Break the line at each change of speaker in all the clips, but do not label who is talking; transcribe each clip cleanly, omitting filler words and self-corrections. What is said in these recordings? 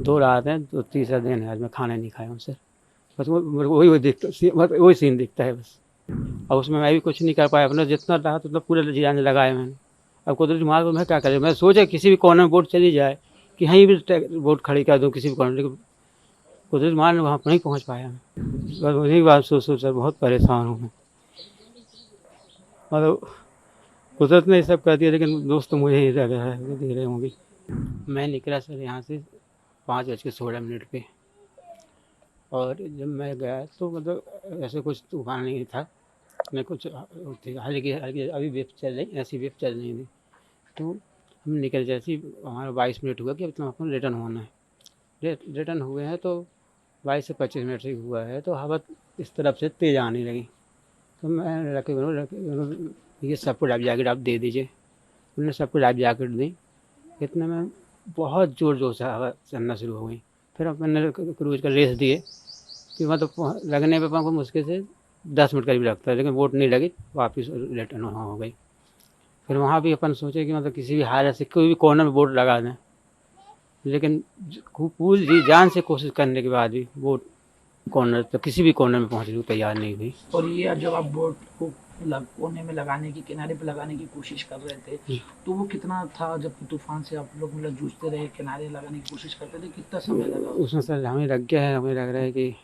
2 रात हैं, तो तीसरा दिन है आज मैं खाना नहीं खाया हूँ सर। बस वो मेरे को वही दिखता, मतलब वही सीन दिखता है बस। और उसमें मैं भी कुछ नहीं कर पाया, अपना जितना रहा उतना पूरा जी जान लगाया मैंने। अब कुदरती मार को मैं क्या करूँ, मैं सोचा किसी भी कॉर्नर में बोट चली जाए कि कहीं भी बोट खड़ी कर दूँ किसी भी कॉर्नर, लेकिन कुदरती मार ने वहाँ नहीं पहुँच पाया मैं। बस वही बात सोच सर बहुत परेशान हूँ मैं। मतलब कुदरत ने ये सब कर दिया, लेकिन दोस्त तो मुझे ही लग रहा है दे रहे होंगे। मैं निकला सर यहाँ से 5:16 पे, और जब मैं गया तो मतलब ऐसे कुछ तूफान नहीं था, न कुछ थी, हल्की हल्की अभी वेव चल रही, ऐसी वेव चल रही थी। तो हम निकल, जैसे ही हमारा 22 मिनट हुआ कि अब तो आपको रिटर्न होना है। रिटर्न हुए हैं तो 22 से 25 मिनट से हुआ है, तो हवा इस तरफ से तेज़ आने लगी। तो मैं रखे ये सबको लाइफ जैकेट आप दे दीजिए। उन्होंने सबको लाइफ जैकेट दी। इतने में बहुत ज़ोर ज़ोर से हवा चलना शुरू हो गई। फिर अब मैंने क्रूज़ का रेस दिए कि मतलब लगने पे को मुश्किल से 10 मिनट करीब लगता है, लेकिन बोट नहीं लगी, वापस रिटर्न हो गई। फिर वहाँ भी अपन सोचे कि मतलब किसी भी हालत से कोई भी कॉर्नर में बोट लगा दें, लेकिन पूरी जी जान से कोशिश करने के बाद भी बोट कॉर्नर तो किसी भी कॉर्नर में पहुँचने को तैयार नहीं हुई।
और ये जब आप बोट को कोने में लगाने की, किनारे पे लगाने की कोशिश कर रहे थे, तो वो कितना था जब तूफान से आप लोग मतलब जूझते रहे, किनारे लगाने की कोशिश करते थे, कितना समय लगा
उसमें सर हमें लग गया है, हमें लग रहा है कि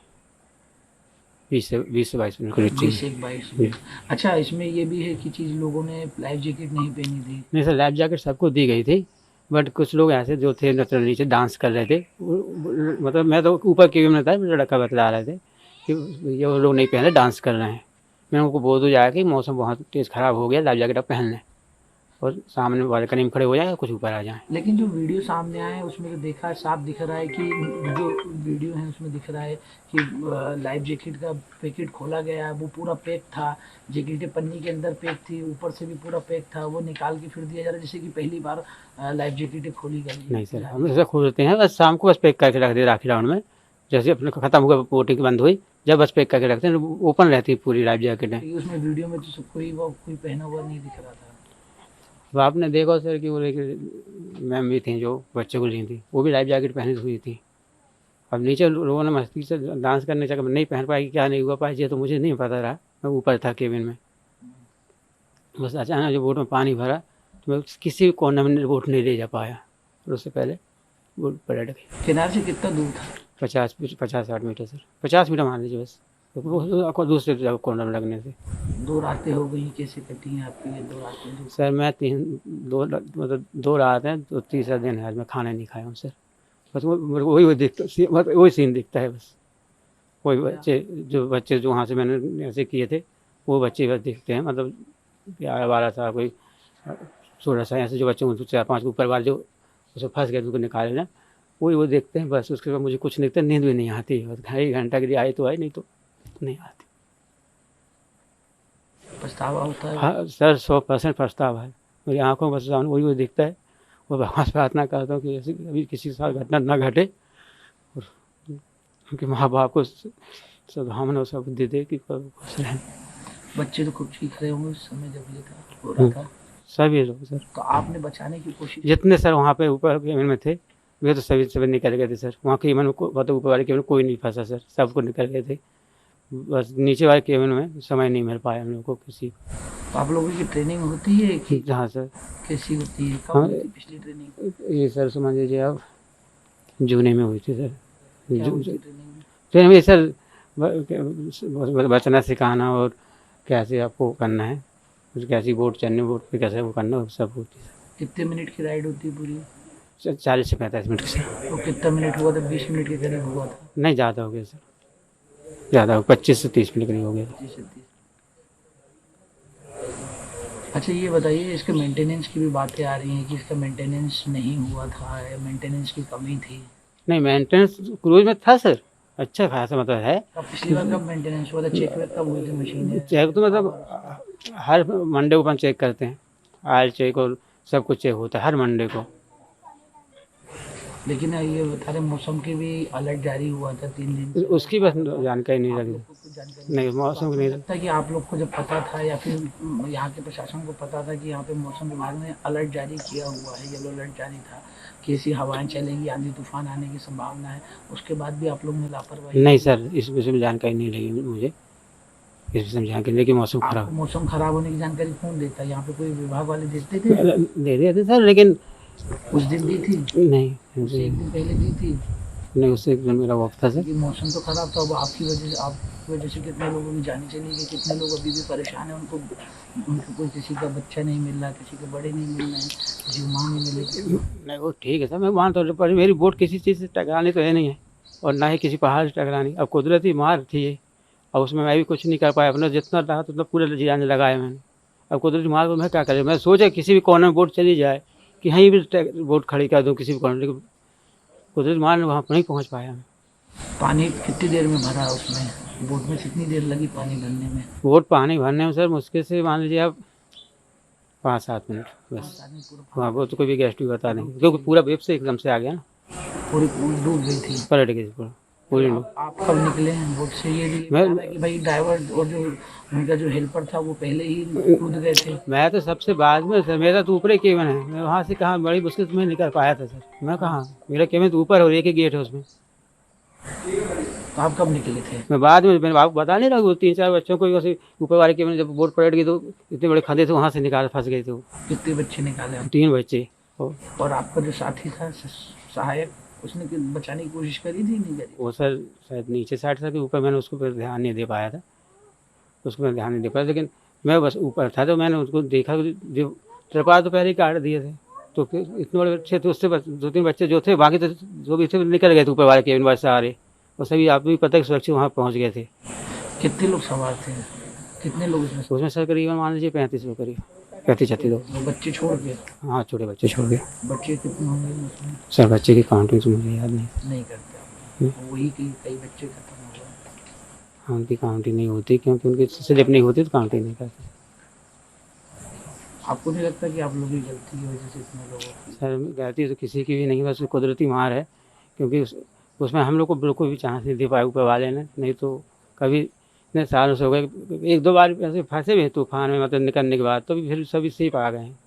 20 से 22 मिनट करीब
20 से 22 मिनट। अच्छा, इसमें ये भी है कि चीज़ लोगों ने लाइफ जैकेट नहीं पहनी थी।
नहीं सर, लाइफ जैकेट सबको दी गई थी, बट कुछ लोग ऐसे जो थे मतलब नीचे डांस कर रहे थे, मतलब मैं तो ऊपर केबिन में था, मेरे लड़का बतला रहे थे कि ये वो लोग नहीं पहने, डांस कर रहे हैं। मैंने उनको बोल दिया कि मौसम बहुत तेज़ ख़राब हो गया, लाइफ जैकेट आप पहन लें और सामने वाले करीब खड़े हो जाए, कुछ ऊपर आ जाएँ।
लेकिन जो वीडियो सामने आया है उसमें तो देखा है, साफ दिख रहा है कि जो वीडियो है उसमें दिख रहा है कि लाइफ जैकेट का पैकेट खोला गया है, वो पूरा पैक था, जैकेटें पन्नी के अंदर पैक थी, ऊपर से भी पूरा पैक था, वो निकाल के फिर दिया जा रहा है जैसे कि पहली बार लाइफ जैकेटें खोली गई।
नहीं सर, हम ऐसा खोलते हैं बस शाम को, बस पैक करके रख दिया राखी राउंड में, जैसे अपने ख़त्म हुआ बोटिंग बंद हुई, जब बस पैक करके रखते हैं, ओपन रहती है पूरी लाइफ जैकेटें।
उसमें वीडियो में तो कोई पहना हुआ नहीं दिख रहा था।
अब आपने देखा सर कि वो लेकिन मैम भी थी जो बच्चे को ली थी, वो भी लाइफ जैकेट पहनी हुई थी। अब नीचे लोगों ने मस्ती से डांस करने चक्कर में नहीं पहन पाई, क्या नहीं हुआ पाई, ये तो मुझे नहीं पता रहा, मैं ऊपर था केबिन में। बस अचानक जो बोट में पानी भरा तो मैं किसी भी कोने में बोट नहीं ले जा पाया, और उससे पहले बोट पलट गई।
किनारे से कितना दूर था?
50-60 मीटर सर, 50 मीटर मान लीजिए बस, तो दूसरे कॉर्नर में लगने से।
2 रातें हो गई, कैसे कटी हैं आपकी ये 2 रातें?
सर मैं मतलब 2 रात हैं, तो तीसरा दिन है आज मैं खाना नहीं खाया हूँ सर। बस वो मेरे को वही दिखता, मतलब वही सीन दिखता है बस। वही बच्चे जो वहाँ से मैंने ऐसे किए थे, वो बच्चे बस दिखते हैं, मतलब 11-12 साल, कोई 16 साल, ऐसे जो बच्चे 4-5 ऊपर वाले जो उसमें फंस गए, उनको निकाले ना, वही वो देखते हैं बस। उसके बाद मुझे कुछ नहीं दिखता, नींद भी नहीं आती, बस 1 घंटा के लिए आई तो आई, नहीं तो नहीं आती।
पछतावा होता है?
हाँ सर, 100% पछतावा है मेरी आँखों में, बस सामने वही दिखता है। और भगवान से प्रार्थना करता हूँ कि ऐसी अभी किसी के साथ घटना ना घटे, और उनके माँ बाप को सद्भावना और सब दे दे कि खुश रहें।
बच्चे तो खूब चीख रहे होंगे उस समय जब ये हो रहा था।
सभी लोग सर,
तो आपने बचाने की कोशिश?
जितने सर वहाँ पे ऊपर केबिन में थे, वे तो सभी निकल गए थे सर। वहाँ केबिन में मतलब ऊपर वाले केबिन में कोई नहीं फंसा सर, सबको निकल गए थे। बस नीचे वाले केबिन में समय नहीं मिल पाया हम लोग को किसी।
तो आप लोगों की ट्रेनिंग होती है कि?
हाँ सर।
कैसी होती है, कब
हाँ,
हुई थी पिछली ट्रेनिंग?
ये सर समझ लीजिए आप जून में हुई थी सर।
क्या हुई थी ट्रेनिंग में?
ट्रेनिंग में सर बचना सिखाना, और कैसे आपको करना है, कैसी बोट चलनी, बोट पे कैसे वो करना, सब होती है।
कितने मिनट की राइड होती है पूरी?
40 से 45 मिनट से।
तो कितना मिनट हुआ था? 20 मिनट के करीब हुआ था?
नहीं, ज़्यादा हो गया सर, ज़्यादा हो, 25 से 30 मिनट करीब हो गया।
25 से 30। अच्छा, ये बताइए, इसके मेंटेनेंस की भी बातें आ रही हैं कि इसका मेंटेनेंस नहीं हुआ था, मेंटेनेंस की कमी थी।
नहीं, मेंटेनेंस क्रूज में था सर, अच्छा खासा मतलब है।
अब पिछली बार कब मेंटेनेंस हुआ था? चेक वेक कब हुई थी मशीन?
चेक तो मतलब हर मंडे को अपन चेक करते हैं, ऑयल चेक और सब कुछ चेक होता है हर मंडे को।
लेकिन ये बता रहे मौसम के भी अलर्ट जारी हुआ था 3 दिन से।
उसकी बस जानकारी नहीं
आप
लगी।
लोग को कुछ जानकारी
नहीं, मौसम की
आपको
नहीं।
लगता है कि आप लोग को जब पता था या फिर यहाँ के प्रशासन को पता था कि यहाँ पे मौसम विभाग ने अलर्ट जारी किया हुआ है, येलो अलर्ट जारी था कि ऐसी हवाएं चलेंगी, आंधी तूफान आने की संभावना है, उसके बाद भी आप लोग ने लापरवाही
नहीं
की?
सर, इस विषय में जानकारी नहीं लगी मुझे। इस विषय में जानकारी नहीं कि मौसम
आपको
खराब
मौसम खराब होने की जानकारी कौन देता है? यहाँ पे कोई विभाग वाले देते थे?
दे रहे थे सर, लेकिन
उस दिन दी थी?
नहीं
उससे 1 दिन पहले दी थी?
नहीं, उससे एक दिन मेरा वक्त था सर।
क्योंकि मौसम तो खराब था, वो आपकी वजह से कितने लोगों की जाने चली गई, कितने लोग अभी भी परेशान हैं, उनको कोई किसी का बच्चा नहीं मिल रहा, किसी के बड़े नहीं मिल रहे हैं, जीव माँ नहीं मिल रही।
नहीं वो ठीक है सर, मैं मानता हूँ, पर मेरी बोट किसी चीज़ से टकरानी तो है नहीं है, और ना ही किसी पहाड़ से टकरानी। अब कुदरती मार थी ये, और उसमें मैं भी कुछ नहीं कर पाया। अपना जितना रहा उतना पूरा जान लगाया मैंने। अब कुदरती मार को मैं क्या करें? मैं सोचा किसी भी कोने में बोट चली जाए, कि कहीं भी बोट खड़ी कर दूँ किसी भी कोने, लेकिन कुदरती मार ने वहाँ नहीं पहुँच पाया मैं।
पानी कितनी देर में भरा उसमें? बोट में कितनी देर लगी पानी भरने में?
बोट पानी भरने में सर मुश्किल से मान लीजिए आप 5-7 मिनट बस।
आदमी पूरा
हाँ, वो तो कोई भी गेस्ट भी बता नहीं, क्योंकि पूरा वेब से एकदम से आ गया ना,
पूरी डूब गई थी।
पलट गई पूरी लोग।
आप कब निकले हैं बोट से? ये भी
मैं-
बता रहा है कि भाई ड्राइवर और जो उनका जो हेल्पर था वो पहले ही कूद गए थे।
मैं तो सबसे बाद में सर, मेरा तो ऊपर ही केबिन है। मैं वहाँ से कहाँ, बड़ी मुश्किल से मैं निकल पाया था सर। मैं कहाँ, मेरा केबिन तो ऊपर है और एक ही गेट है उसमें।
तो आप कब निकले थे?
मैं बाद में, मैंने आपको बता नहीं रहा, वो 3-4 बच्चों को वैसे ऊपर वाले केबिन, जब बोट पलट गई तो इतने बड़े खंधे थे, वहाँ से निकाल फंस गए थे वो
कितने बच्चे निकाले आप?
3 बच्चे।
और आपका जो साथी था सहायक, उसने बचाने की कोशिश करी थी नहीं करी?
वो सर शायद नीचे साइड था कि ऊपर, मैंने उसको पर ध्यान नहीं दे पाया था, उसको मैं ध्यान नहीं दे पाया। लेकिन मैं बस ऊपर था तो मैंने उसको देखा, जो त्रिपाल तो पहले ही काट दिए थे, तो फिर इतने बड़े बच्चे थे, उससे 2-3 बच्चे जो थे, बाकी तो जो भी थे निकल गए थे ऊपर वाले केबिन वाले सारे, और सभी आप भी पता है कि सुरक्षित वहाँ पहुँच गए थे।
कितने लोग सवार थे? कितने लोग उसमें?
उसमें सर करीबन मान लीजिए 35 लोग, करीब 35-36 लोग।
वो बच्चे छोड़ के?
हाँ, छोटे बच्चे छोड़ के।
बच्चे कितने होंगे उसमें?
सर बच्चे की काउंटिंग तो मुझे याद नहीं।
नहीं करते आप? वही कई बच्चे खत्म हो गए।
हाँ, उनकी काउंटिंग नहीं होती, क्योंकि उनकी स्लिप नहीं होती तो काउंटिंग नहीं करते।
आपको नहीं लगता कि आप लोगों की गलती की वजह से इतने लोगों की?
सर गलती तो किसी की भी नहीं, बस कुदरती मार है, क्योंकि उसमें हम लोग को बिल्कुल भी चांस नहीं दे पाए ऊपर वाले ने। नहीं तो कभी इतने सालों से हो गए, 1-2 बार ऐसे फंसे भी हैं तूफान में, मतलब निकलने के बाद, तो भी फिर सभी सेफ आ गए हैं।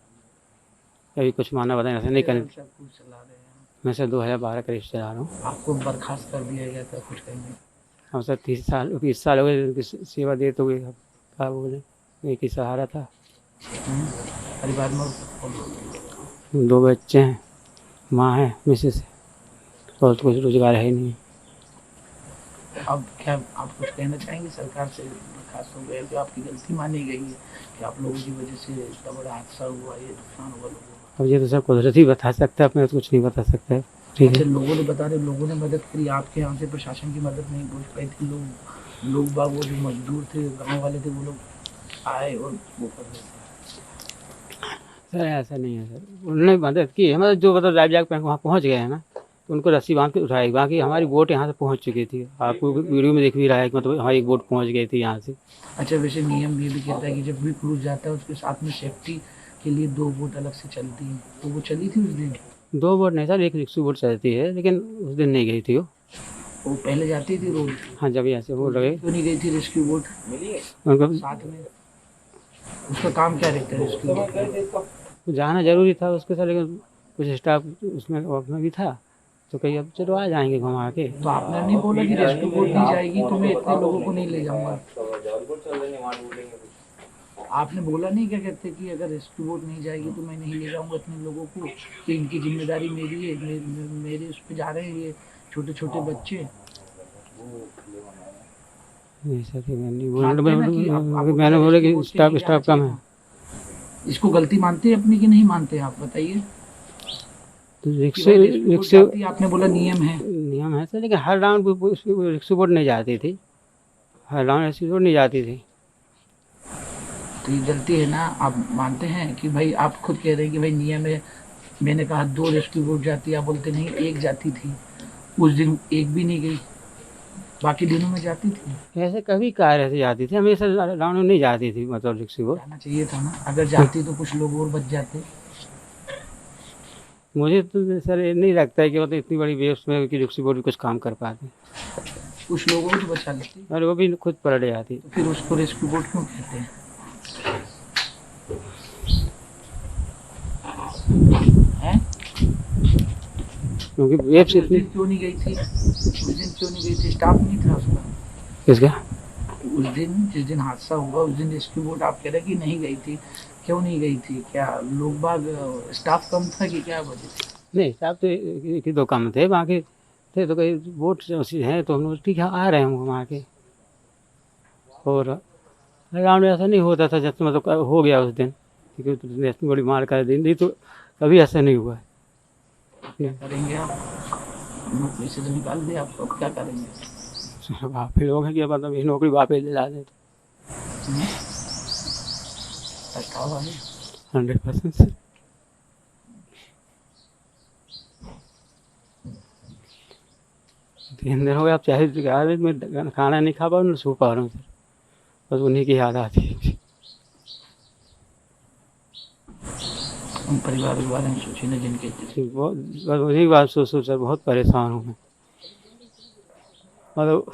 कभी कुछ माना बताए ऐसा नहीं करें।
सब कुछ चला रहे हैं।
मैं सर 2012 करीब से चला रहा हूँ।
आपको बर्खास्त कर दिया गया था कुछ कहीं?
हम सर 20 साल हो गए उनकी सेवा देते हुए। अब क्या बोले, एक ही सहारा था।
परिवार में
2 बच्चे हैं, माँ है, मिसेस है, और तो कुछ रोजगार है ही नहीं।
अब क्या आप कुछ कहना चाहेंगे सरकार से? बर्खास्त हो गए, जो आपकी गलती मानी गई है कि आप लोगों की वजह से इतना बड़ा हादसा हुआ, ये नुकसान हुआ लोगों को।
अब ये तो सब कुदरती बता सकता है, अपने तो कुछ नहीं बता सकता है। ठीक
अच्छा,
है,
लोगों ने बता रहे, लोगों ने मदद करी आपके यहाँ से, प्रशासन की मदद नहीं पहुँच पाई थी। लोग बाग, वो जो मजदूर थे, गाँव वाले थे, वो लोग आए और वो कर रहे थे।
सर ऐसा नहीं है सर, उन्होंने मदद की है, मतलब जो मतलब लाइफ जैकेट पहन के वहाँ पहुँच गए हैं ना, तो उनको रस्सी बांध के उठाई। बाकी हमारी बोट यहाँ से पहुँच चुकी थी, आपको वीडियो में दिख भी रहा है कि मतलब हमारी बोट पहुँच गई थी यहाँ से।
अच्छा, वैसे नियम ये भी कहता है कि जब भी क्रूज जाता है उसके साथ में सेफ्टी के लिए 2 बोट अलग से चलती हैं, तो वो चली थी उस दिन?
2 बोट नहीं सर, एक रिक्शू बोट चलती है, लेकिन उस दिन नहीं गई थी
वो पहले जाती थी रोज?
हाँ, जब यहाँ से वो लगे
क्यों नहीं गई थी रेस्क्यू बोट
उनको
साथ में? उसका काम क्या रहता है रेस्क्यू बोट?
जाना जरूरी था उसके साथ, लेकिन कुछ स्टाफ उसमें अपना भी था, तो कहीं अब चलो आ जाएंगे घुमा के।
तो आपने नहीं बोला कि रेस्क्यू बोट नहीं जाएगी तो मैं इतने लोगों को नहीं ले जाऊंगा? आपने बोला नहीं, क्या कहते कि अगर रेस्क्यू बोट नहीं जाएगी तो मैं नहीं ले जाऊंगा इतने लोगों को, कि इनकी जिम्मेदारी मेरी है, मेरे उस पर जा रहे हैं ये छोटे छोटे बच्चे।
नहीं सर, मैंने नहीं
मानते हैं ना कि
बोला, मैंने बोला कि स्टाफ कम है।
इसको गलती मानते हैं अपनी कि नहीं मानते हैं, आप बताइए।
तो
कि भाई रेस्क्यू बोट जाती है, आपने बोला नियम है।
नियम है सर, लेकिन हर राउंड रिक्शू बोट नहीं जाती थी, हर राउंड रेस्क्यू बोट नहीं जाती थी।
तो ये गलती है ना, आप मानते हैं कि भाई, आप खुद कह रहे हैं कि भाई नियम है। मैंने कहा 2 रेस्क्यू बोट जाती है, आप बोलते नहीं 1 जाती थी। उस दिन 1 भी नहीं गई, बाकी दिनों में जाती थी।
ऐसे कभी कार ऐसे जाती थी, हमेशा राउंड में नहीं जाती थी, मतलब रिक्शू बोट।
जाना चाहिए था ना, अगर जाती तो कुछ लोग और बच जाते।
मुझे तो सर ये नहीं लगता है कि मतलब इतनी बड़ी वेव्स में कि रिक्शा बोट भी कुछ काम कर पाते।
कुछ लोगों को तो बचा लेती,
और वो भी खुद पलट जाती।
तो फिर उसको रेस्क्यू बोट क्यों कहते हैं? हैं?
क्योंकि वेव्स
उस
इतनी।
दिन क्यों नहीं गई थी? उस दिन क्यों नहीं गई थी? स्टाफ नहीं था उसका?
किसका?
उस दिन जिस दिन हादसा हुआ उस दिन रेस्क्यू बोट आप कह रहे कि नहीं गई थी, क्यों नहीं गई थी? क्या लोग बाग स्टाफ कम था कि क्या वजह थी?
नहीं साहब तो एक ही दो काम थे, बाकी थे तो कई बोट से हैं तो हम लोग ठीक है आ रहे हैं वहाँ के। और ग्राउंड में ऐसा नहीं होता था, जब से मतलब हो गया उस दिन, क्योंकि इतनी बड़ी मार कर दिन दी तो कभी ऐसा नहीं हुआ है।
क्या करेंगे आप? नौकरी से तो निकाल दिया आपको, अब क्या करेंगे?
वापस लोग हैं कि मतलब ये नौकरी वापस दिला दें
पछतावा है?
100% सर। 3 दिन हो गए, आप चाहे मैं खाना नहीं खा पा रहा हूँ, सो पा रहा हूँ सर, बस उन्हीं की याद आती है।
उन परिवार के बारे में सोचिए ना जिनके
बहुत बस उन्हीं की बात सोच सोच सर बहुत परेशान हूँ मैं। मतलब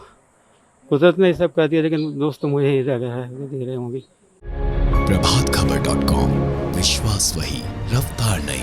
कुदरत ने ये सब कर दिया, लेकिन दोस्त तो मुझे ही रह गया है, दे रहे होंगे।
प्रभात खबर .com, विश्वास वही, रफ्तार नहीं।